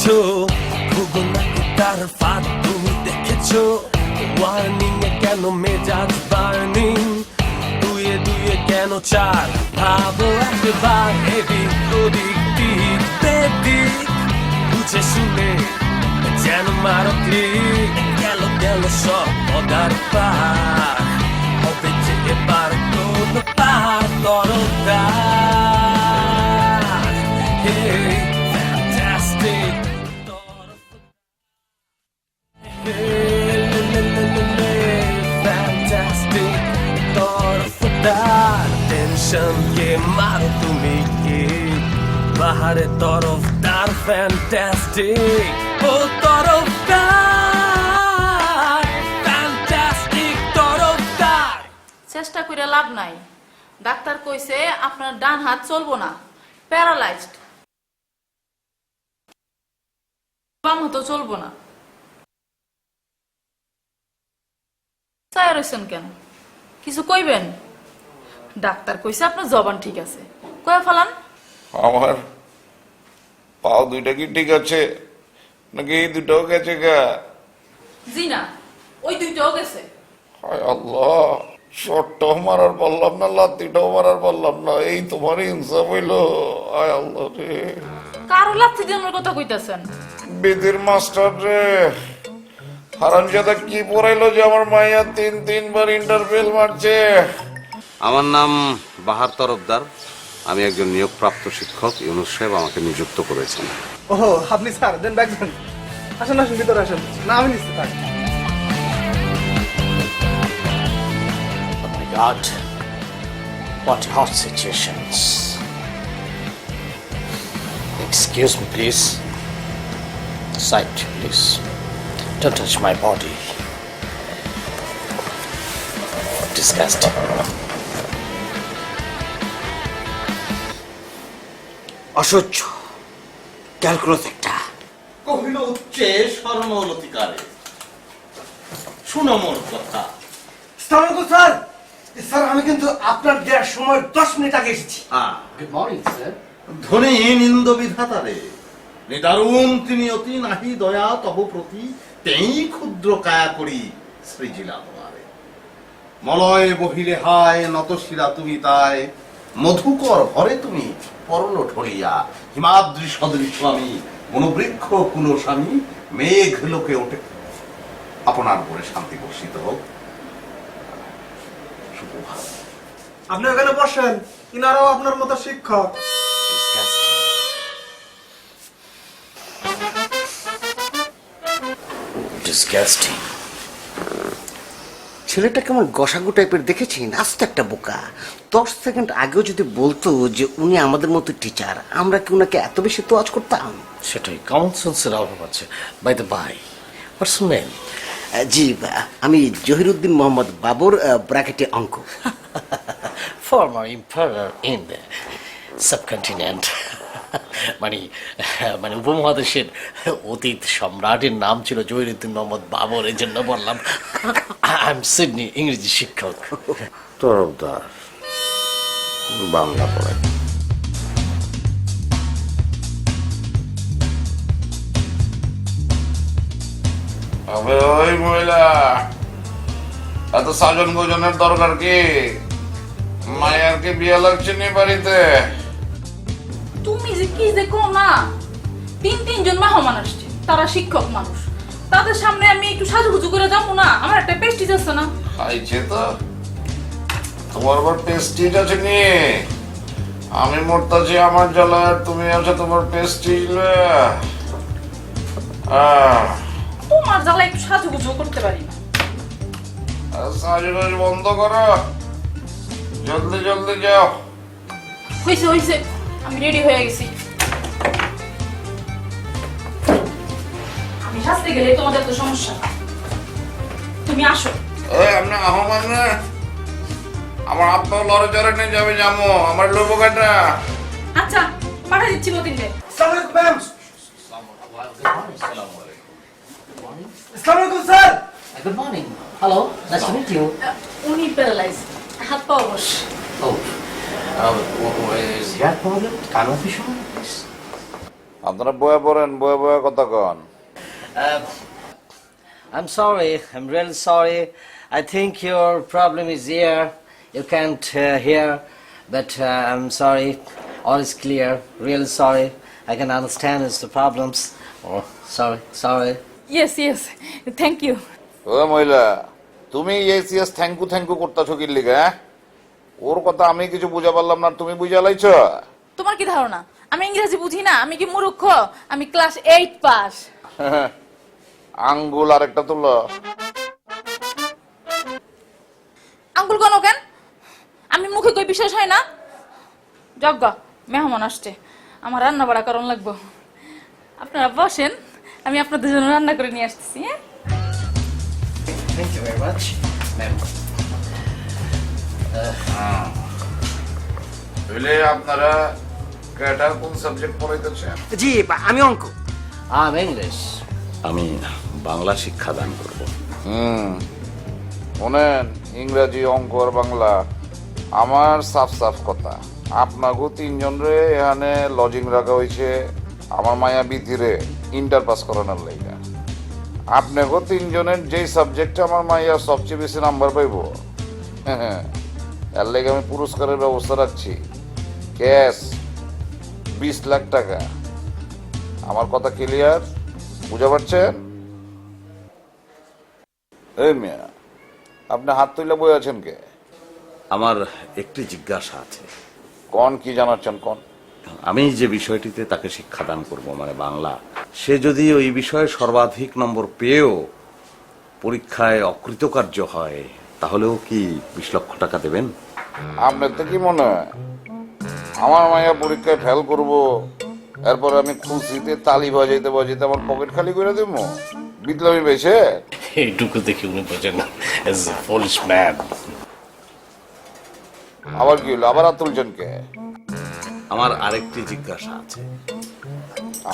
দেখেছো, ভুগো নাকি তার ফাঁদ তুমি দেখেছো? ওয়ার্নিং এ কেন মেজাজ বার্নিং, দুয়ে দুয়ে কেন চার, ভাবো একবার এদিক ওদিক দিক বেদিক, বুঝে শুনে যেন মারো ক্লিক, গেল গেল সব পদার পার, হবে যে এবার কোন পার তরতার। Hey, fantastic, fantastic Tarafdar, tension কে মারো তুমি কি, বাহারে তরফদার ফ্যান্টাস্টিক, ও তরফদার ফ্যান্টাস্টিক তরফদার। চেষ্টা করে লাভ নাই, ডাক্তার কইছে আপনার ডান হাত চলবো না, প্যারালাইজড, বাম হাতও চলবো না। চায় রয়েছেন কেন, কিছু কইবেন? ডাক্তার কইছে আপনার জবান ঠিক আছে, কয়ে ফেলান। আমার পাও দুইটা কি ঠিক আছে নাকি এই দুটাও গেছে গা? জি না, ওই দুইটাও গেছে। হায় আল্লাহ, শটটাও মারার পারলাম না, লাত্তিটাও মারার পারলাম না, এই তোমার ইনসাফ হইল? হায় আল্লাহ রে, কারো লাথি দেওয়ার কথা কইতাছেন? বেদের মাস্টার রে, হারামজাদা কি পড়াইলো যে আমার মাইয়া তিনবার ইন্টারভেল মারছে। আমার নাম বাহার তরফদার, আমি একজন নিয়োগপ্রাপ্ত শিক্ষক। ইউনুস সাহেব আমাকে নিযুক্ত করেছেন। ওহো, আপনি স্যার দেন ব্যাগ দেন, আসেন আসেন ভিতরে আসেন, না আমি নিচ্ছি থাক। Oh my God, what hot situations. Excuse me, please. Sight, please. Don't touch my body. Disgusting. অসহ্য, ক্যালকুলাস একটা। কহিল উচ্চে স্বর্ণলতিকারে, শুনো মোর কথা। আসসালামু আলাইকুম স্যার। স্যার আমি কিন্তু আপনার দেওয়ার সময় 10 মিনিট আগে এসেছি। Good morning, sir. ধনী নিন্দ বিধাতারে, নিদারুণ তিনি অতি নাহি দয়া তব প্রতি, তেই ক্ষুদ্র কায়া করি সৃজিলা তোমারে। মলয় বহিরে হায় নত শিরা তুমি তাই, মধুকর ভরে তুমি পরল ঢলিয়া, হিমাদ্রি সদৃশ আমি মনোবৃক্ষ কুলস্বামী, মেঘ লোকে ওঠে আপনার উপরে শান্তি বর্ষিত হোক। সুপ্রভাত। আপনি ওখানে বসেন, ইনারাও আপনার মতো শিক্ষক। Disgusting. ছেলেটা কেমন গসাগু টাইপের দেখেছেন, আস্তে একটা বোকা। 10 সেকেন্ড আগেও যদি বলতো যে উনি আমাদের মতো টিচার, আমরা কি ওনাকে এত বেশি তোয়াজ করতাম? সেটাই, কমন সেন্সের অভাব আছে। By the by, what's your name? জি, আমি জহিরুদ্দিন মোহাম্মদ বাবর, ব্র্যাকেটে অঙ্ক। Former emperor in the subcontinent. মানে উপমহাদেশের অতীত সম্রাটের নাম ছিল জহিরুদ্দিন মোহাম্মদ বাবর, এই জন্য বললাম। আই এম সিডনি, ইংরেজি শিক্ষক। তরফদার বাংলা পড়ায়। আবে ওই মহিলা, এত সাজন গোজনের দরকার কি? মায়ের কি বিয়ে লাগছে নি বাড়িতে? তুমি যে কি যে কো না, তিনজন মেহমান আসছে, তারা শিক্ষক মানুষ, তাদের সামনে আমি একটু সাজুগুজু করে যাবো না? আমার একটা পেস্টিজ আছে না? খাইছে তো, তোমার আবার পেস্টিজ আছে নি? আমি মরতাছি আমার জ্বালা, আর তুমি আছো তোমার পেস্টিজ। তোমার জ্বালা একটু সাজুগুজু করতে পারি না। সাজুগুজু বন্ধ করো, জলদি জলদি যাও। হয়েছে হয়েছে, আমি রেডি হয়ে গেছি। আমি সাজতে গেলে তোমাদের তো সমস্যা, তুমি আসো। আপনি আহমান না, আমার হাত পা লড়ে চড়ে নিয়ে যাবে, যাবো আমার লোক কাটা। আচ্ছা, পাঠা দিচ্ছি মতিনকে। আসসালামু আলাইকুম ম্যাম। আসসালামু আলাইকুম sir. Good morning. Hello, nice to meet you. উনি প্যারালাইজ, হাত পা অবশ। Oh, is your problem? Can I be sure? আপনারা বয়া পড়েন, বয়া বয়া কথা কন। I'm sorry. I'm really sorry. I think your problem is here. You can't hear, but I'm sorry. All is clear. Really sorry. I can understand it's the problems. Oh, sorry. Yes yes thank you. ও মহিলা, তুমি yes thank you করতেছো কি লিগে? হ্যাঁ? ওর কথা আমি কিছু বুঝা পারলাম না, তুমি বুঝা লাইছো? তোমার কি ধারণা আমি ইংরেজি বুঝি না? আমি কি মূর্খ? আমি ক্লাস 8 পাস। আঙ্গুল আরেকটা তুলো। আঙ্গুল কোন কেন? আমি মুখে কই বিশ্বাস হয় না? যজ্ঞ মেহমান আসছে, আমার রান্না বাড়া করন লাগবো। আপনারা বসেন, আমি আপনাদের জন্য রান্না করে নিয়ে আসতেছি। হ্যাঁ, Thank you very much, ma'am. তাহলে আপনারা কেটা কোন সাবজেক্ট পড়াইতেছেন? জি আমি অঙ্ক। I'm English. আমি বাংলা শিক্ষাদান করব। শোনেন, ইংরাজি, অঙ্ক আর বাংলা আমার সাফ কথা। আপনাকে তিনজন রে এখানে লজিং রাখা হয়েছে আমার মায়া বিধিরে ইন্টার পাস করানোর লাইগা। আপনাকে তিনজনের যেই সাবজেক্টে আমার মাইয়া সবচেয়ে বেশি নাম্বার পাইব, এর লাগে আমি পুরস্কারের ব্যবস্থা রাখছি। ক্যাশ 20 লাখ টাকা। আমার কথা ক্লিয়ার? বুঝা পারছেন? এই মিয়া, আপনি হাত তুলে বই আছেন কে? আমার একটি জিজ্ঞাসা আছে। কোন কি জানাচ্ছেন কোন? আমি যে বিষয়টিতে তাকে শিক্ষাদান করব, মানে বাংলা, সে যদি ওই বিষয়ে সর্বাধিক নম্বর পেয়েও পরীক্ষায় অকৃতকার্য হয়, তাহলেও কি 20 লক্ষ টাকা দেবেন? আপনার তো কি মনে হয় আমার মাইয়া পরীক্ষায় ফেল করব, এরপর আমি খুশিতে তালি বাজাইতে আমার পকেট খালি করে দেব? বিপ্লবী বেশে এইটুকু দেখে উনি বোঝেন এজ এ ফুলিশ ম্যান। আবার কি হলো? আবার হাত তুলছেন কে? আমার আরেকটি জিজ্ঞাসা আছে।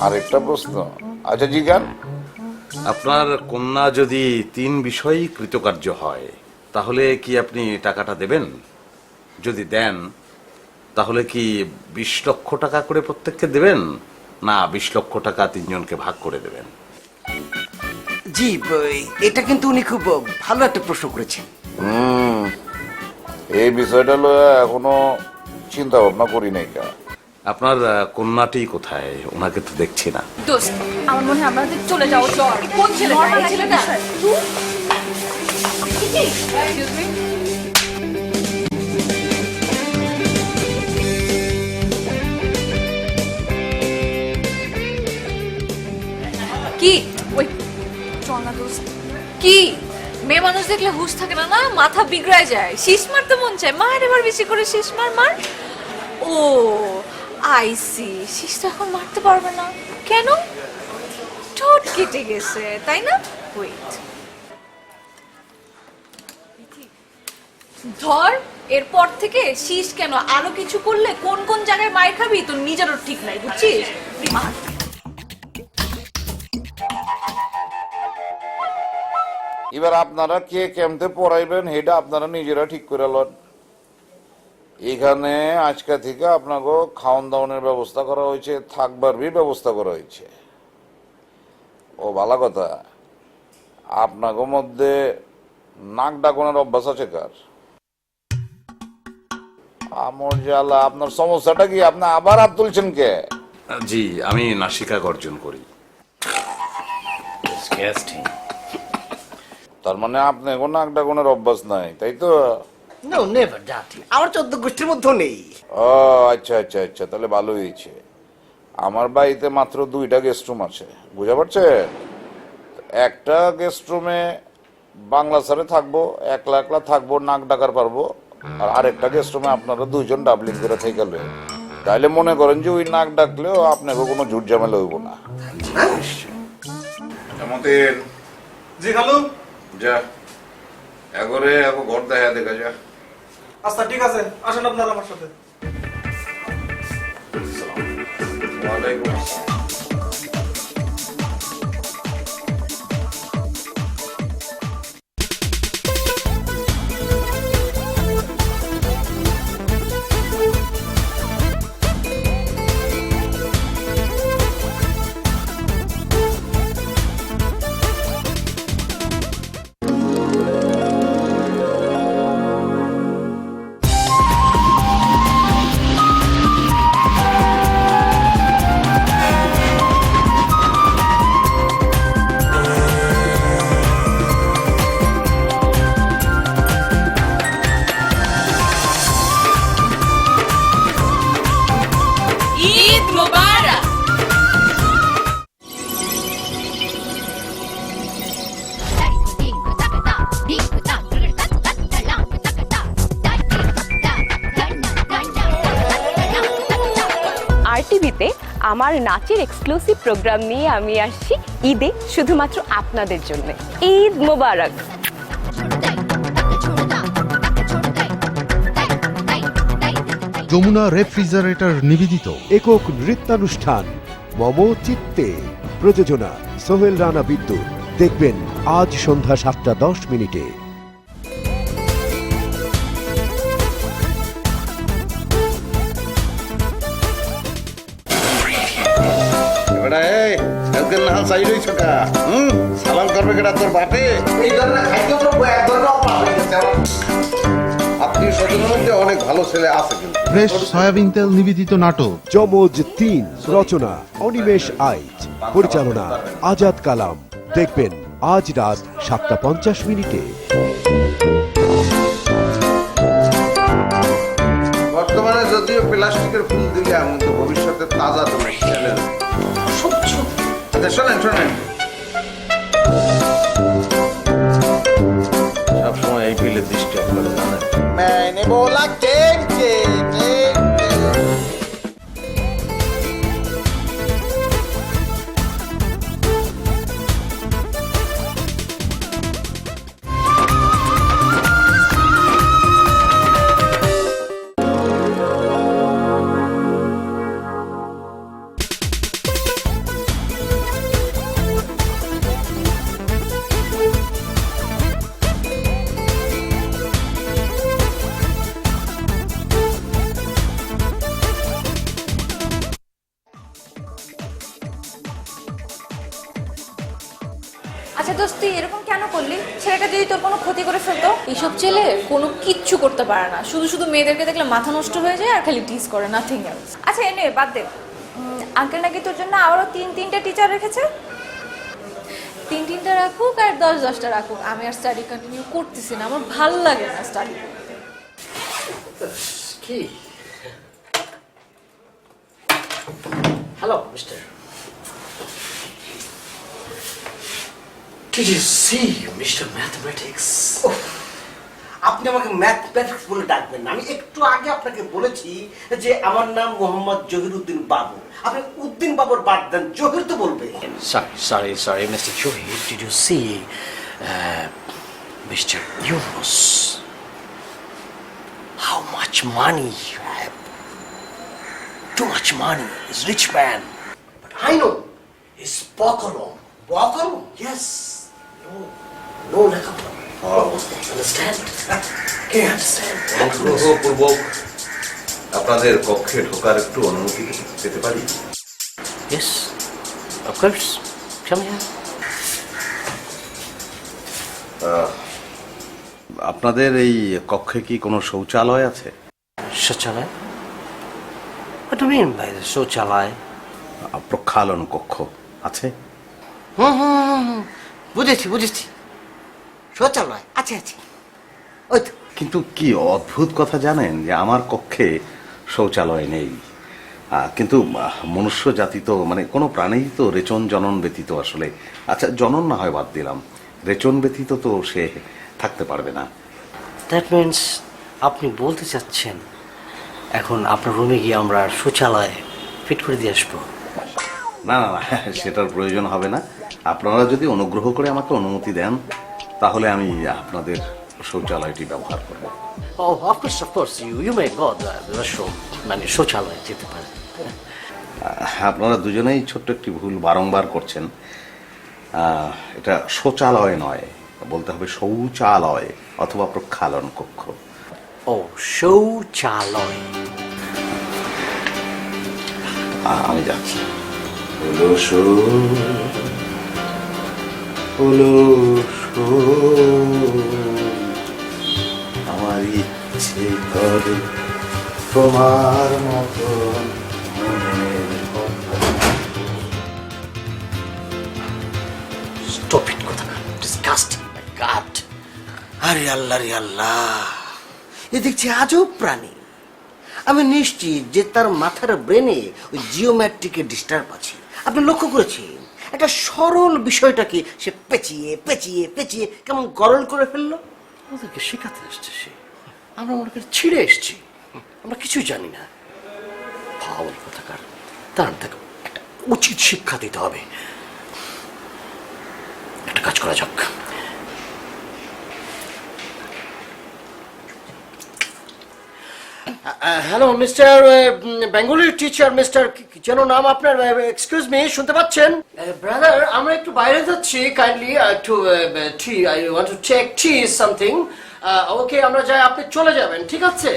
আরেকটা প্রশ্ন? আচ্ছা জিজ্ঞান। আপনার কন্যা যদি 3 বিষয়েই কৃতকার্য হয়, তাহলে কি আপনি টাকাটা দেবেন? যদি দেন, তাহলে কি 20 লক্ষ টাকা করে প্রত্যেককে দেবেন, না 20 লক্ষ টাকা 3 জনকে ভাগ করে দেবেন? জি এটা কিন্তু উনি খুব ভালো একটা প্রশ্ন করেছেন। এই বিষয়টা লয়ে এখনো চিন্তা ভাবনা করি নাই কা। আপনার কন্যাটি কোথায়? ওনাকে তো দেখছি না। দোস্ত আমার মনে হয় আমাদের চলে যাওয়া চল। কোন ছেলেটা? এই ছেলেটা? Excuse me? কি ওই চল না দোস্ত। কি মেয়ে মানুষ দেখলে হুঁশ থাকে না, না মাথা বিগড়ায় যায়, শীষ মারতে মন চায়, মার এবার বেশি করে শীষ মার। ও আইসি, শীষ তো এখন মারতে পারবে না কেন? ঠোঁট কেটে গেছে তাই না? ওয়েট ধর, এরপর থেকে শীষ কেন, আরো কিছু করলে কোন কোন জায়গায় মার খাবি তোর নিজেরও ঠিক নাই, বুঝছিস? মার। এবার আপনারা কে কেমতে পড়াইবেন সেটা আপনারা নিজেরা ঠিক করে লন। এখানে আজকে থেকে আপনাকে খাওয়ান দাওয়ানের ব্যবস্থা করা হয়েছে, থাকবার বি ব্যবস্থা করা হয়েছে। ও ভালো কথা, আপনাকে মধ্যে নাক ডাকনের অভ্যাস আছে কার? আমার জ্বালা, আপনার সমস্যাটা কি? আপনি আবার হাত তুলছেন কে? জি, আমি নাসিকা গর্জন করি। তার মানে আপনি এখন নাক ডাকনের অভ্যাস নাই, তাই তো? No never that. আমার 14 গোষ্ঠীর মধ্যে নেই। ও আচ্ছা, তাহলে ভালো হয়েছে। আমার বাড়িতে মাত্র 2টা গেস্ট রুম আছে, বুঝা পারছেন? একটা গেস্ট রুমে বাংলা স্যারে থাকবো, একলা থাকবো, নাক ডাকার পারবো। আর আরেকটা গেস্ট রুমে আপনারা 2 জন ডাবলিং করে থেকে গেলে, তাইলে মনে করেন যে ওই নাক ডাকলেও আপনাকে কোনো ঝুট ঝামেলা হইব না। জি খালু। যা এগরে ঘর দেখা যা। আচ্ছা ঠিক আছে, আসেন আপনারা আমার সাথে। ওয়ালাইকুম আসসালাম। আমার নাচের এক্সক্লুসিভ প্রোগ্রাম নিয়ে আমি আসছি ঈদে শুধুমাত্র আপনাদের জন্য। ঈদ মোবারক। যমুনা রেফ্রিজারেটর নিবেদিত একক নৃত্যানুষ্ঠান মম চিত্তে, প্রযোজনা সোহেল রানা বিদ্যুৎ। দেখবেন আজ সন্ধ্যা 7:10। এবারে এই কালকে না চাই রইছ কা সালাম করবে কেটা তোর বাপে এই ধরনের খাদ্যদ্রব্য এক ধরনের অপরাধ হয়ে গেছে আত্মীয় স্বজনের মধ্যে অনেক ভালো ছেলে আছে কিন্তু ফ্রেশ সয়াবিন তেল নিবেদিত নাটক যমজ 3, রচনা অনিমেষ আইচ, পরিচালনা আজাদ কালাম। দেখবেন আজ রাত 7:50। বর্তমানে যদিও প্লাস্টিকের ফুল দিলে কিন্তু ভবিষ্যতে তাজা তোমার চ্যানেল আচ্ছা শোনেন সবসময় এই ফিলে দৃষ্টি আপনারা জানেন। मैंने बोला केक केक केक আচ্ছা দোস্ত তুই এরকম কেন করলি? ছেলেটা যদি তোর কোনো ক্ষতি করে ফেলতো? এইসব ছেলে কোনো কিচ্ছু করতে পারে না, শুধু শুধু মেয়েদেরকে দেখলে মাথা নষ্ট হয়ে যায় আর খালি টিজ করে, নাথিং এলস। আচ্ছা এনে বাদ দে, আঙ্কেল নাকি তোর জন্য আবারও 3-3টা টিচার রেখেছে। 3-3টা রাখুক আর 10-10টা রাখুক, আমি আর স্টাডি কন্টিনিউ করতেছি না, আমার ভাল লাগে না স্টাডি। কি? Hello mister, Did you see Mr. Mathematics? আপনি আমাকে ম্যাথমেটিক্স বলে ডাকবেন না। আমি একটু আগে আপনাকে বলেছি যে আমার নাম মোহাম্মদ জহিরুদ্দিন বাবু। আপনি উদ্দিন বাবুর বাদ দেন, জহির তো বলবে। Sorry, Mr. Johir. Did you see Mr. Yunus? How much money you have? Too much money. He's a rich man. But I know he's Bokaro. Bokaro? Yes. No, understand? Can you understand? অনুগ্রহপূর্বক আপনাদের কক্ষে ঢোকার একটু অনুমতি পেতে পারি? Yes, of course. Come here. আপনাদের এই কক্ষে কি কোনো শৌচালয় আছে? শৌচালয়? What do you mean by the শৌচালয়? প্রক্ষালন কক্ষ আছে? বুঝেছি। শৌচালয় আছে। ওই তো। কিন্তু কি অদ্ভুত কথা জানেন যে আমার কক্ষে শৌচালয় নেই, কিন্তু মনুষ্য জাতি তো মানে কোনো প্রাণী তো রেচন জনন ব্যতীত আসলে, আচ্ছা জনন না হয় বাদ দিলাম, রেচন ব্যতীত তো সে থাকতে পারবে না। দ্যাট মিনস আপনি বলতে চাচ্ছেন এখন আপনার রুমে গিয়ে আমরা শৌচালয় ফিট করে দিয়ে আসবো? না, সেটার প্রয়োজন হবে না। আপনারা যদি অনুগ্রহ করে আমাকে অনুমতি দেন তাহলে আমি আপনাদের শৌচালয়টি ব্যবহার করব। Of course you may go the washroom, মানে শৌচালয় যেতে পারে। আপনারা দুজনেই ছোট্ট একটি ভুল বারংবার করছেন। এটা শৌচালয় নয়, বলতে হবে শৌচালয় অথবা প্রক্ষালন কক্ষ। ও শৌচালয়। আমি যাচ্ছি। আমার ইচ্ছে করে তোমার মতো Stop it, Kotaka. Disgusting, my God. আরে আল্লাহ, এ দেখছি আজব প্রাণী। আমি নিশ্চিত যে তার মাথার ব্রেনে ওই জিওমেট্রিকের ডিস্টার্ব আছে। আপনি লক্ষ্য করেছেন একটা সরল বিষয়টাকে সে পেঁচিয়ে কেমন গরল করে ফেললো। ওদেরকে শেখাতে আসছে সে, আমরা মনে করি ছিঁড়ে এসছি, আমরা কিছুই জানি না। পাগল কোথাকার। দাঁড়ান দেখো, উচিত শিক্ষা দিতে হবে। একটা কাজ করা যাক। Hello mister Bengali teacher, mister যেন নাম আপনার, এক্সকিউজ মি, শুনতে পাচ্ছেন? ব্রাদার, আমরা একটু বাইরে যাচ্ছি, কাইন্ডলি একটু tea, I want to check tea something. Okay, আমরা যাই, আপনি চলে যাবেন, ঠিক আছে?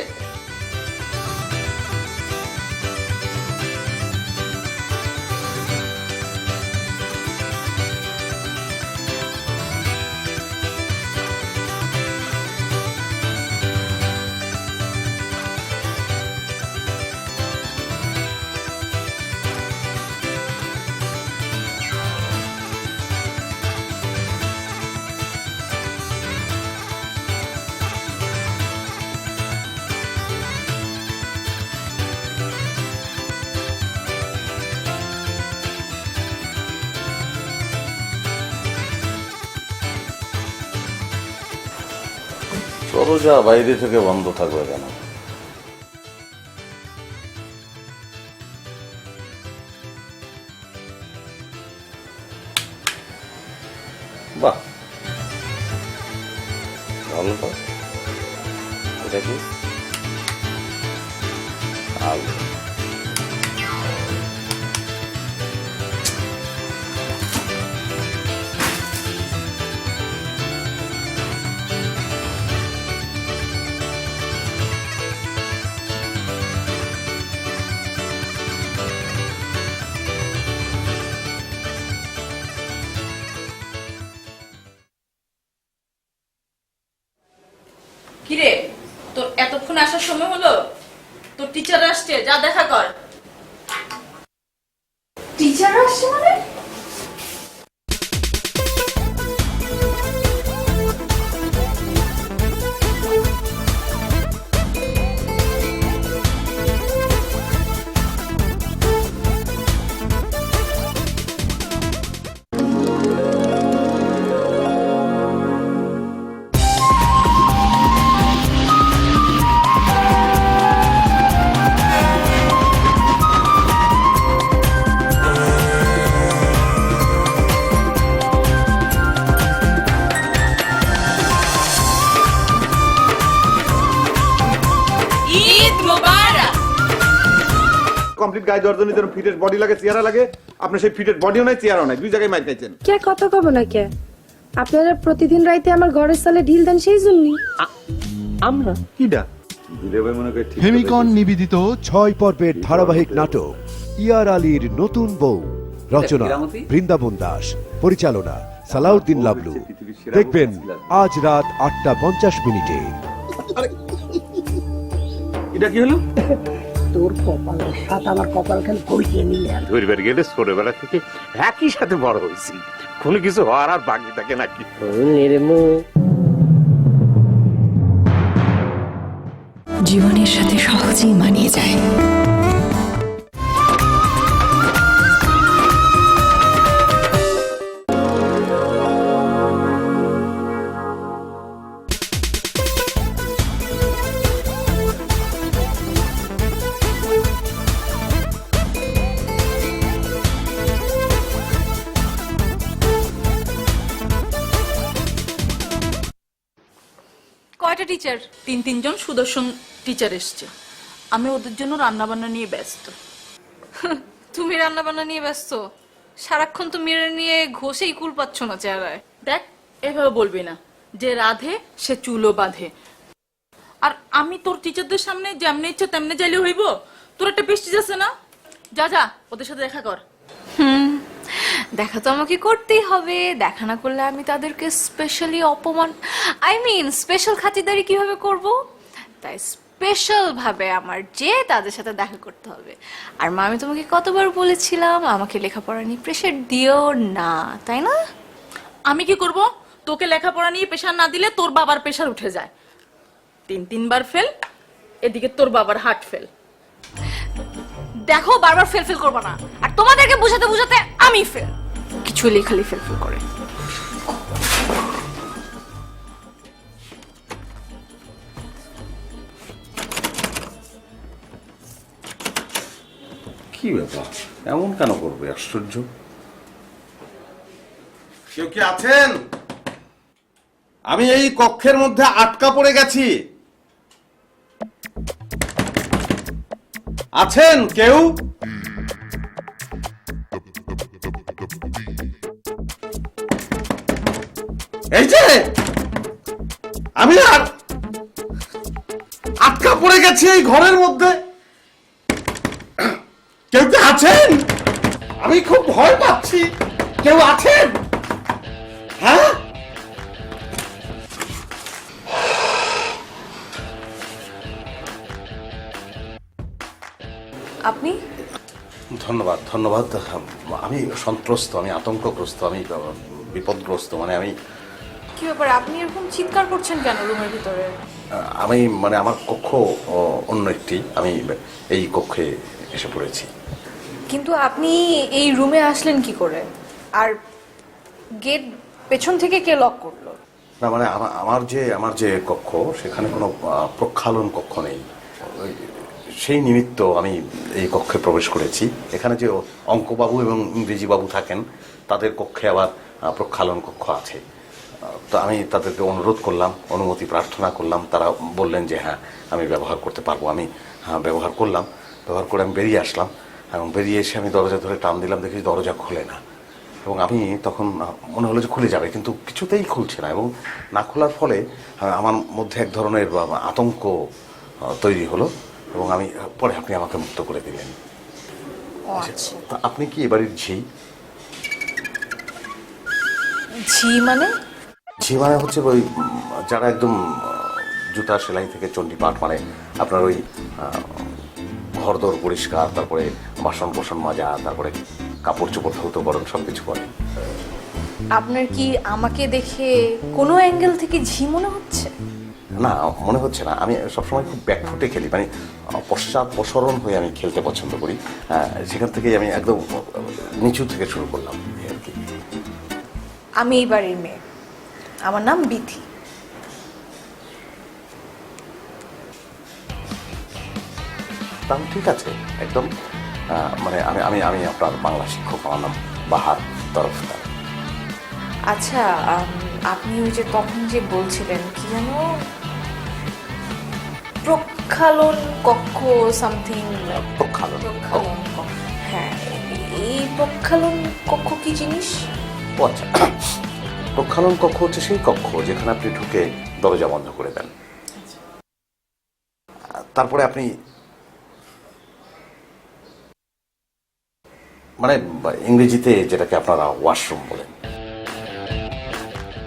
দরজা বাইরে থেকে বন্ধ থাকবে কেন? বাহ, ভালো তো। এটা কি আলু? কিরে, তোর এতক্ষণ আসার সময় হলো? তোর টিচার আসছে, যা দেখা কর। টিচার আসছে মানে? কমপ্লিট গায়ে দেওয়ার জন্য যেন ফিটেড বডি লাগে, চেহারা লাগে। আপনার সেই ফিটেড বডিও নাই, চেহারাও নাই, দুই জায়গায় মাইর খাইছেন। কে কথা কব না কে? আপনারা প্রতিদিন রাইতে আমার ঘরের সালে ঢিল দেন সেই জন্যই। আমরা কিডা দিলে ভাই মনে করি ঠিক। ফেমিকন নিবেদিত 6 পর্বের ধারাবাহিক নাটক ইয়ার আলীর নতুন বউ, রচনা বৃন্দাবন দাস, পরিচালনা সালাউদ্দিন লাবলু। দেখবেন আজ রাত 8:50 এটা কি হলো? তোর কপালের সাথে আমার কপাল খান কইতে নিলে ধরবার গেলে ছোটবেলা থেকে একই সাথে বড় হয়েছি, কোনো কিছু হওয়ার আর বাকি থাকে নাকি? জীবনের সাথে সহজেই মানিয়ে যায়। কয়টা টিচার? তিনজন সুদর্শন টিচার এসছে। আমি ওদের জন্য রান্না বান্না নিয়ে ব্যস্ত। তুমি রান্না বান্না নিয়ে ব্যস্ত? সারাক্ষণ তো মিরর নিয়ে ঘষেই কুল পাচ্ছ না চেহারায়। দেখ, এভাবে বলবি না যে রাধে সে চুলো বাঁধে। আর আমি তোর টিচারদের সামনে যেমনি ইচ্ছে তেমনি চাইলে হইব? তোর একটা প্রেস্টিজ আছে না? যা যা, ওদের সাথে দেখা কর। দেখা তো আমাকে করতেই হবে, দেখা না করলে আমি তাদেরকে স্পেশালি অপমান, স্পেশাল খাতিরদারি কিভাবে করব? তাই স্পেশাল ভাবে আমার যে তাদের সাথে দেখা করতে হবে। আর মা, আমি তোমাকে কতবার বলেছিলাম আমাকে লেখাপড়া নিয়ে প্রেশার দিও না, তাই না? আমি কি করব? তোকে লেখাপড়া নিয়ে প্রেশার না দিলে তোর বাবার প্রেশার উঠে যায়। 3 ফেল, এদিকে তোর বাবার হার্ট ফেল। দেখো, বারবার ফেল ফেল করবো না। আর তোমাদেরকে বুঝাতে বুঝাতে আমি ফেল, কিছু হলেই খালি ফেল ফেল করে। কি কি ব্যাপার, এমন কেন করবে? আশ্চর্য। কেউ কি আছেন? আমি এই কক্ষের মধ্যে আটকা পড়ে গেছি। আছেন কেউ? এই যে আমি আর আটকা পড়ে গেছি এই ঘরের মধ্যে। কেউ কি আছেন? আমি খুব ভয় পাচ্ছি। কেউ আছেন? হ্যাঁ, আপনি? ধন্যবাদ ধন্যবাদ। আমি সন্ত্রস্ত, আমি আতঙ্কগ্রস্ত, আমি বিপদগ্রস্ত। মানে আমি কি ব্যাপার, আপনি এরকম চিৎকার করছেন কেন রুমের ভিতরে? আমি মানে আমার কক্ষ অন্য একটি, আমি এই কক্ষে এসে পড়েছি। কিন্তু আপনি এই রুমে আসলেন কি করে? আর গেট পেছন থেকে কে লক করলো? না মানে আমার যে কক্ষ, সেখানে কোনো প্রক্ষালন কক্ষ নেই। সেই নিমিত্ত আমি এই কক্ষে প্রবেশ করেছি। এখানে যে অঙ্কবাবু এবং ইংরেজি বাবু থাকেন, তাদের কক্ষে আবার প্রক্ষালন কক্ষ আছে। তো আমি তাদেরকে অনুরোধ করলাম, অনুমতি প্রার্থনা করলাম। তারা বললেন যে হ্যাঁ, আমি ব্যবহার করতে পারবো। আমি ব্যবহার করলাম। ব্যবহার করে আমি বেরিয়ে আসলাম, এবং বেরিয়ে এসে আমি দরজা ধরে টান দিলাম, দেখি দরজা খোলে না। এবং আমি তখন মনে হলো যে খুলে যাবে, কিন্তু কিছুতেই খুলছে না। এবং না খোলার ফলে আমার মধ্যে এক ধরনের আতঙ্ক তৈরি হলো, এবং আমি পরে আপনি আমাকে মুক্ত করে দিলেন। তা আপনি কি এবারের ঝি? ঝি মানে? ঝি মানে হচ্ছে ওই যারা একদম জুতা সেলাই থেকে চণ্ডীপাঠ, মানে আপনার ওই ঘরদোর পরিষ্কার, তারপরে বাসন কোসন মাজা, তারপরে কাপড় চোপড় ধৌত করণ, সব কিছু করে। আপনার কি আমাকে দেখে কোনো অ্যাঙ্গেল থেকে ঝি মনে হচ্ছে? না, মনে হচ্ছে না। আমি সবসময় খুব ব্যাকফুটে খেলি, মানে পশ্চাৎপসরণ হয়ে আমি খেলতে পছন্দ করি। সেখান থেকেই আমি একদম নিচু থেকে শুরু করলাম আর কি। আমি এই বাড়ির মেয়ে, আমার নাম বিথি। তাহলে ঠিক আছে, একদম। মানে আমি আপনার বাংলা শিক্ষক, আমার নাম বাহার তরফদার। আচ্ছা, আপনি ওই যে তখন যে বলছিলেন কি যেন, প্রক্ষালন কক্ষ সামথিং? প্রক্ষালন। হ্যাঁ, এই প্রক্ষালন কক্ষ কি জিনিস? ও আচ্ছা, প্রক্ষালন কক্ষ হচ্ছে সেই কক্ষ যেখানে আপনি ঢুকে দরজা বন্ধ করে দেন। তারপরে আপনি মানে ইংরেজিতে যেটাকে আপনারা ওয়াশরুম বলেন,